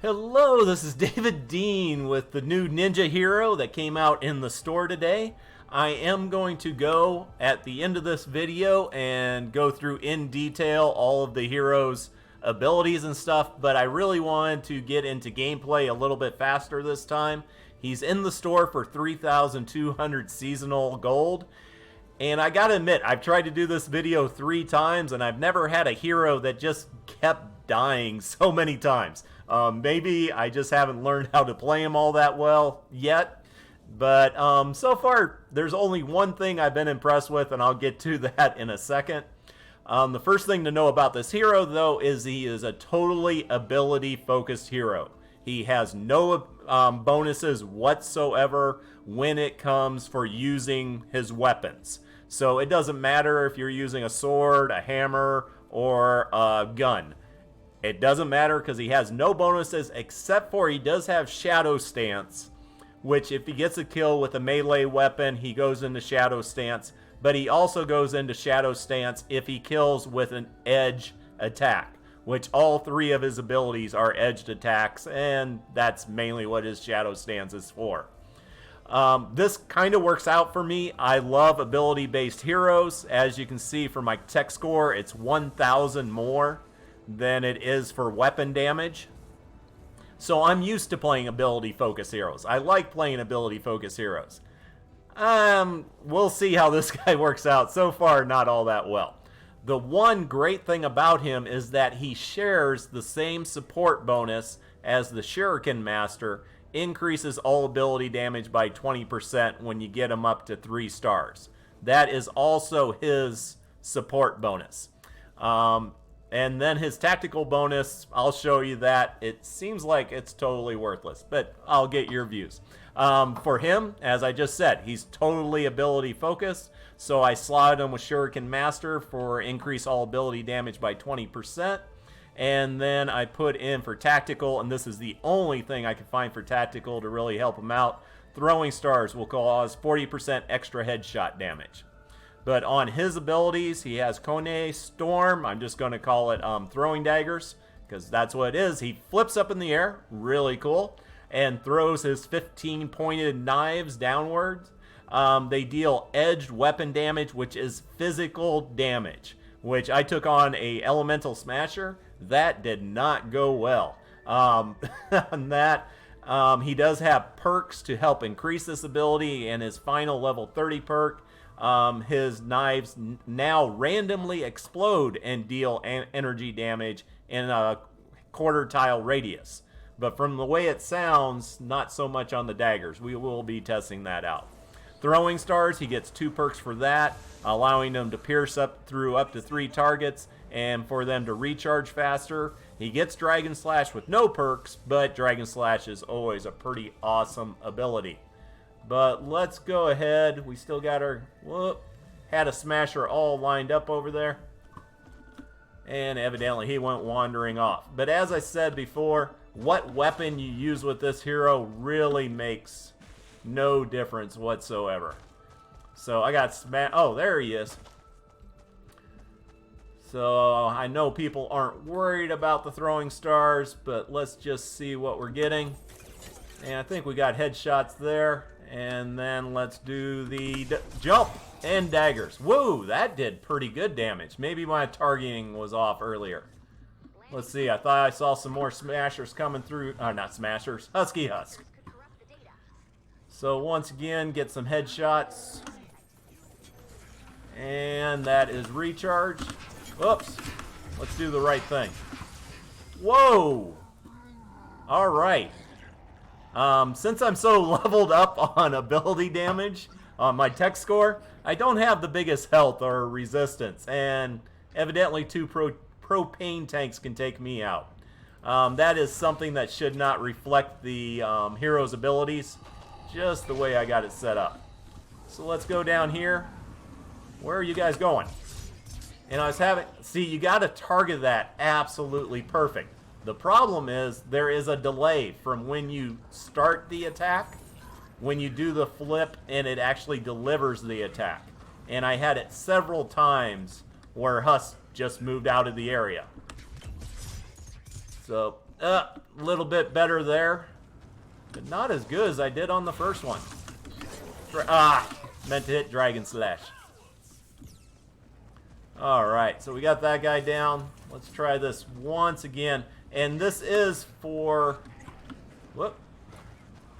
Hello, this is David Dean with the new Ninja Hero that came out in the store today. I am going to go at the end of this video and go through in detail all of the hero's abilities and stuff, but I really wanted to get into gameplay a little bit faster this time. He's in the store for 3,200 seasonal gold. And I gotta admit, I've tried to do this video 3 times and I've never had a hero that just kept dying so many times. Maybe I just haven't learned how to play him all that well yet. But so far, there's only one thing I've been impressed with, and I'll get to that in a second. The first thing to know about this hero, though, is he is a totally ability-focused hero. He has no bonuses whatsoever when it comes for using his weapons. So it doesn't matter if you're using a sword, a hammer, or a gun. It doesn't matter because he has no bonuses except for he does have Shadow Stance, which if he gets a kill with a melee weapon, he goes into Shadow Stance. But he also goes into Shadow Stance if he kills with an edge attack, which all 3 of his abilities are edged attacks, and that's mainly what his Shadow Stance is for. This kind of works out for me. I love ability-based heroes. As you can see from my tech score, it's 1,000 more than it is for weapon damage. So I'm used to playing ability-focused heroes. I like playing ability-focused heroes. We'll see how this guy works out. So far, not all that well. The one great thing about him is that he shares the same support bonus as the Shuriken Master, increases all ability damage by 20% when you get him up to 3 stars. That is also his support bonus. And then his tactical bonus, I'll show you that. It seems like it's totally worthless, but I'll get your views. For him, as I just said, he's totally ability focused, so I slotted him with Shuriken Master for increase all ability damage by 20%. And then I put in for tactical, and this is the only thing I could find for tactical to really help him out. Throwing stars will cause 40% extra headshot damage. But on his abilities, he has Kone Storm. I'm just going to call it throwing daggers, because that's what it is. He flips up in the air, really cool, and throws his 15 pointed knives downwards. They deal edged weapon damage, which is physical damage, which I took on a elemental smasher. That did not go well. On that, he does have perks to help increase this ability, and his final level 30 perk, his knives now randomly explode and deal energy damage in a quarter tile radius. But from the way it sounds, not so much on the daggers. We will be testing that out. Throwing stars, he gets 2 perks for that, allowing them to pierce up through up to 3 targets and for them to recharge faster. He gets Dragon Slash with no perks, but Dragon Slash is always a pretty awesome ability. But let's go ahead. We still got our... Whoop. Had a smasher all lined up over there. And evidently he went wandering off. But as I said before, what weapon you use with this hero really makes no difference whatsoever. So I got oh, there he is. So I know people aren't worried about the throwing stars, but let's just see what we're getting. And I think we got headshots there. And then let's do the jump and daggers. Whoa, that did pretty good damage. Maybe my targeting was off earlier. Let's see, I thought I saw some more smashers coming through. Not smashers, husky husk. So once again, get some headshots. And that is recharge. Oops, let's do the right thing. Whoa! Alright. Since I'm so leveled up on ability damage on my tech score, I don't have the biggest health or resistance, and evidently 2 propane tanks can take me out. That is something that should not reflect the hero's abilities, just the way I got it set up. So let's go down here. Where are you guys going? And I was having... See, you got to target that absolutely perfect. The problem is there is a delay from when you start the attack, when you do the flip, and it actually delivers the attack. And I had it several times where Husk just moved out of the area. So A little bit better there, but not as good as I did on the first one. Meant to hit Dragon Slash. Alright, so we got that guy down. Let's try this once again. And this is for... Whoop.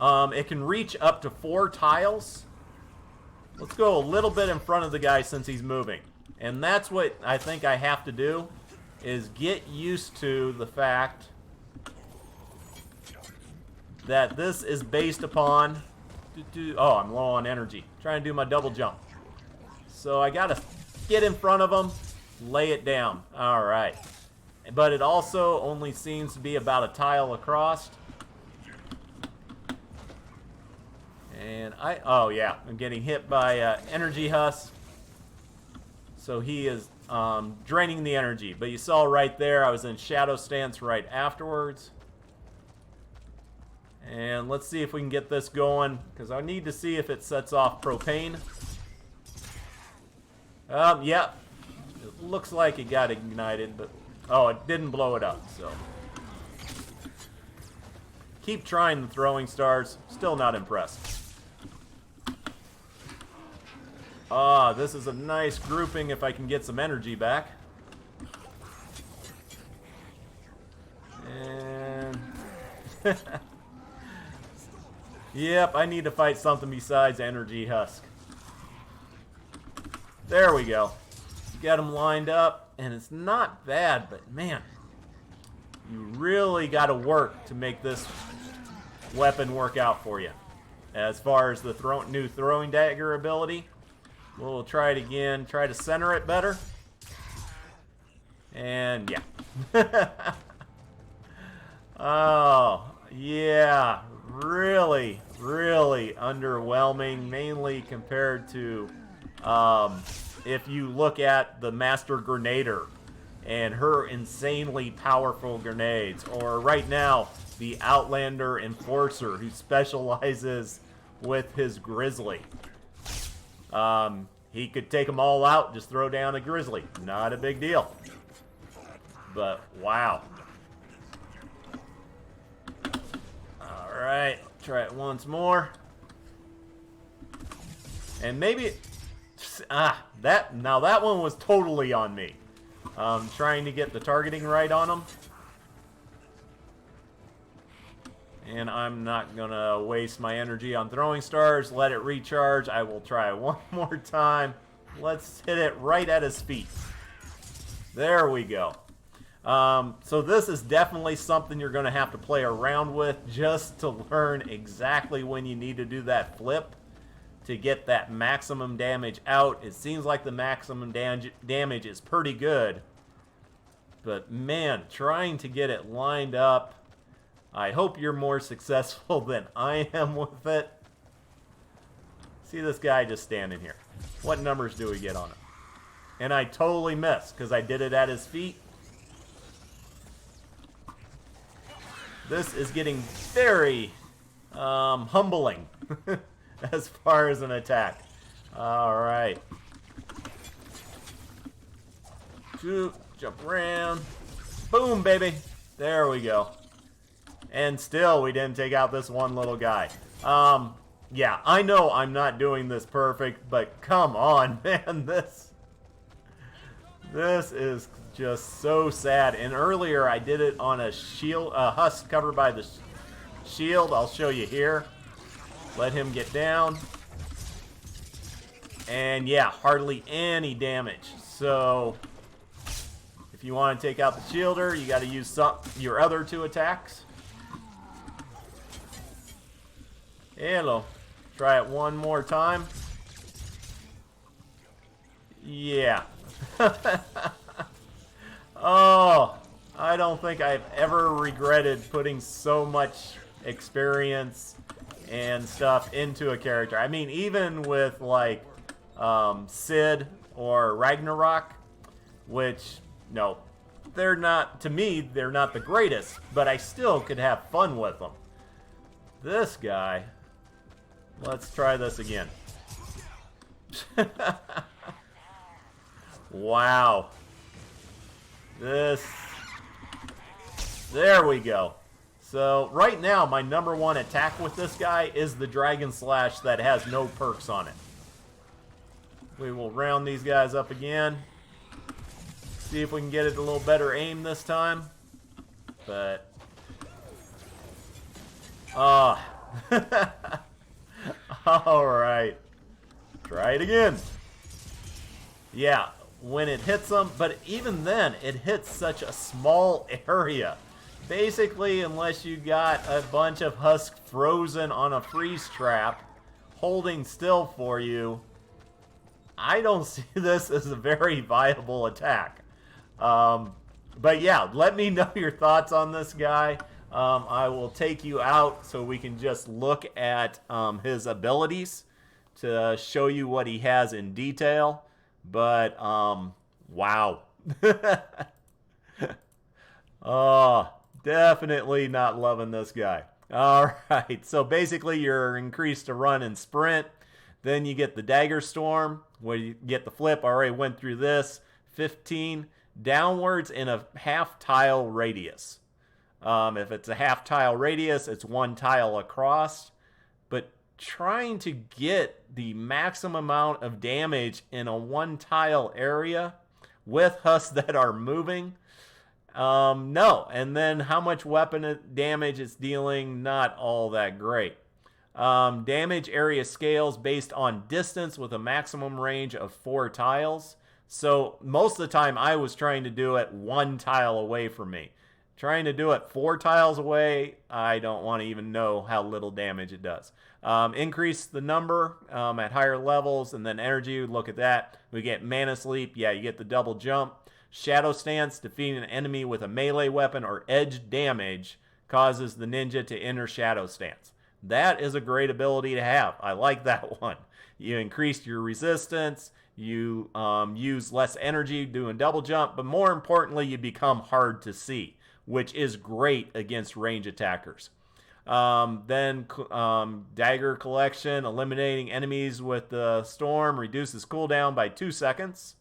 It can reach up to 4 tiles. Let's go a little bit in front of the guy since he's moving. And that's what I think I have to do, is get used to the fact that this is based upon... Oh, I'm low on energy. Trying to do my double jump. So I gotta get in front of him, lay it down. Alright. But it also only seems to be about a tile across. And oh yeah, I'm getting hit by energy husks. So he is draining the energy. But you saw right there, I was in shadow stance right afterwards. And let's see if we can get this going, because I need to see if it sets off propane. Yeah. It looks like it got ignited, but... Oh, it didn't blow it up, so... Keep trying the throwing stars. Still not impressed. This is a nice grouping if I can get some energy back. And... Yep, I need to fight something besides energy husk. There we go. Get them lined up, and it's not bad, but man, you really got to work to make this weapon work out for you. As far as the new throwing dagger ability, we'll try it again, try to center it better. And yeah. Oh, yeah, really, really underwhelming, mainly compared to if you look at the Master Grenader and her insanely powerful grenades, or right now, the Outlander Enforcer who specializes with his Grizzly. He could take them all out, just throw down a Grizzly. Not a big deal. But, wow. Alright, try it once more. And maybe... Now that one was totally on me. Trying to get the targeting right on them. And I'm not going to waste my energy on throwing stars. Let it recharge. I will try one more time. Let's hit it right at his feet. There we go. So this is definitely something you're going to have to play around with just to learn exactly when you need to do that flip to get that maximum damage out. It seems like the maximum damage is pretty good. But man, trying to get it lined up. I hope you're more successful than I am with it. See this guy just standing here. What numbers do we get on him? And I totally missed because I did it at his feet. This is getting very humbling as far as an attack. Alright. Jump around. Boom, baby. There we go. And still, we didn't take out this one little guy. Yeah, I know I'm not doing this perfect, but come on, man. This is just so sad. And earlier, I did it on a shield, a husk covered by the shield. I'll show you here. Let him get down. And yeah, hardly any damage. So, if you want to take out the shielder, you got to use your other 2 attacks. Hello. Try it one more time. Yeah. Oh, I don't think I've ever regretted putting so much experience and stuff into a character. I mean, even with like Sid or Ragnarok, which, no, they're not, to me, they're not the greatest, but I still could have fun with them. This guy... Let's try this again. Wow. There we go. So right now, my number one attack with this guy is the Dragon Slash that has no perks on it. We will round these guys up again. See if we can get it a little better aim this time. But... Alright. Try it again. Yeah, when it hits them, but even then, it hits such a small area. Basically, unless you got a bunch of husks frozen on a freeze trap, holding still for you, I don't see this as a very viable attack. But yeah, let me know your thoughts on this guy. I will take you out so we can just look at his abilities to show you what he has in detail. But, wow. Oh, definitely not loving this guy. All right, so basically you're increased to run and sprint. Then you get the Dagger Storm, where you get the flip. I already went through this. 15 downwards in a half tile radius. If it's a half tile radius, it's one tile across. But trying to get the maximum amount of damage in a one tile area with husks that are moving, no. And then how much weapon damage it's dealing, not all that great. Damage area scales based on distance with a maximum range of 4 tiles. So most of the time I was trying to do it 1 tile away from me. Trying to do it 4 tiles away, I don't want to even know how little damage it does. Increase the number at higher levels, and then energy, look at that. We get Mana Sleep, yeah, you get the double jump. Shadow Stance, defeating an enemy with a melee weapon or edge damage causes the ninja to enter Shadow Stance. That is a great ability to have. I like that one. You increase your resistance, you use less energy doing double jump, but more importantly, you become hard to see, which is great against range attackers. Then Dagger Collection, eliminating enemies with the storm, reduces cooldown by 2 seconds.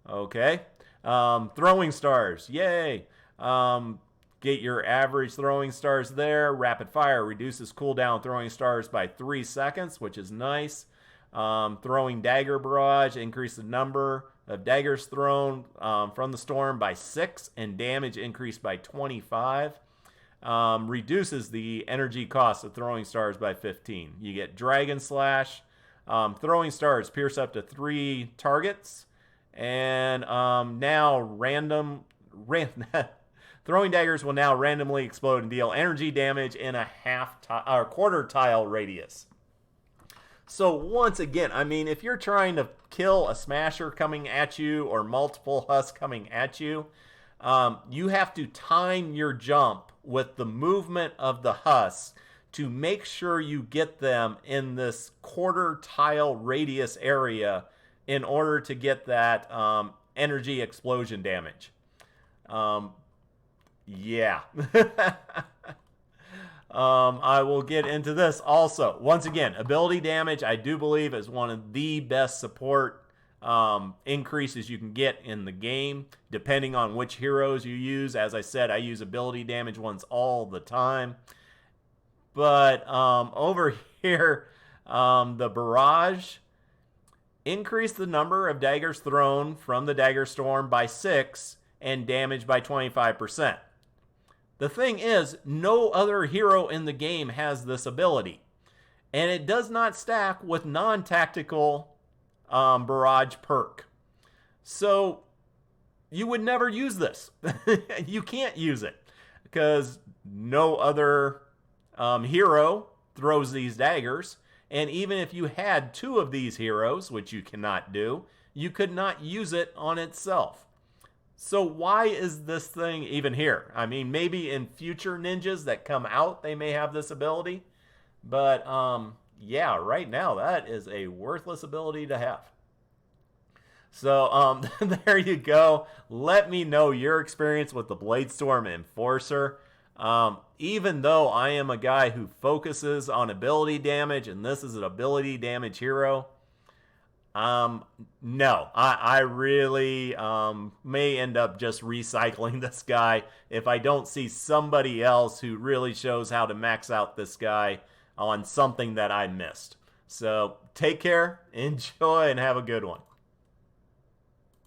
Okay. Throwing Stars, yay. Get your average throwing stars there. Rapid Fire reduces cooldown throwing stars by 3 seconds, which is nice. Throwing Dagger Barrage, increase the number of daggers thrown from the storm by 6 and damage increased by 25. Reduces the energy cost of throwing stars by 15. You get Dragon Slash. Throwing stars pierce up to 3 targets. And now throwing daggers will now randomly explode and deal energy damage in a quarter tile radius. So once again, I mean, if you're trying to kill a smasher coming at you or multiple husks coming at you, you have to time your jump with the movement of the husks to make sure you get them in this quarter tile radius area in order to get that energy explosion damage. Yeah. I will get into this also. Once again, ability damage, I do believe, is one of the best support increases you can get in the game, depending on which heroes you use. As I said, I use ability damage ones all the time. But over here, the Barrage increased the number of daggers thrown from the Dagger Storm by 6 and damage by 25%. The thing is, no other hero in the game has this ability. And it does not stack with non-tactical Barrage perk. So, you would never use this. You can't use it. Because no other hero throws these daggers. And even if you had 2 of these heroes, which you cannot do, you could not use it on itself. So why is this thing even here? I mean, maybe in future ninjas that come out, they may have this ability. But, yeah, right now, that is a worthless ability to have. So, there you go. Let me know your experience with the Bladestorm Enforcer. Even though I am a guy who focuses on ability damage, and this is an ability damage hero, No, I really may end up just recycling this guy if I don't see somebody else who really shows how to max out this guy on something that I missed. So take care, enjoy, and have a good one.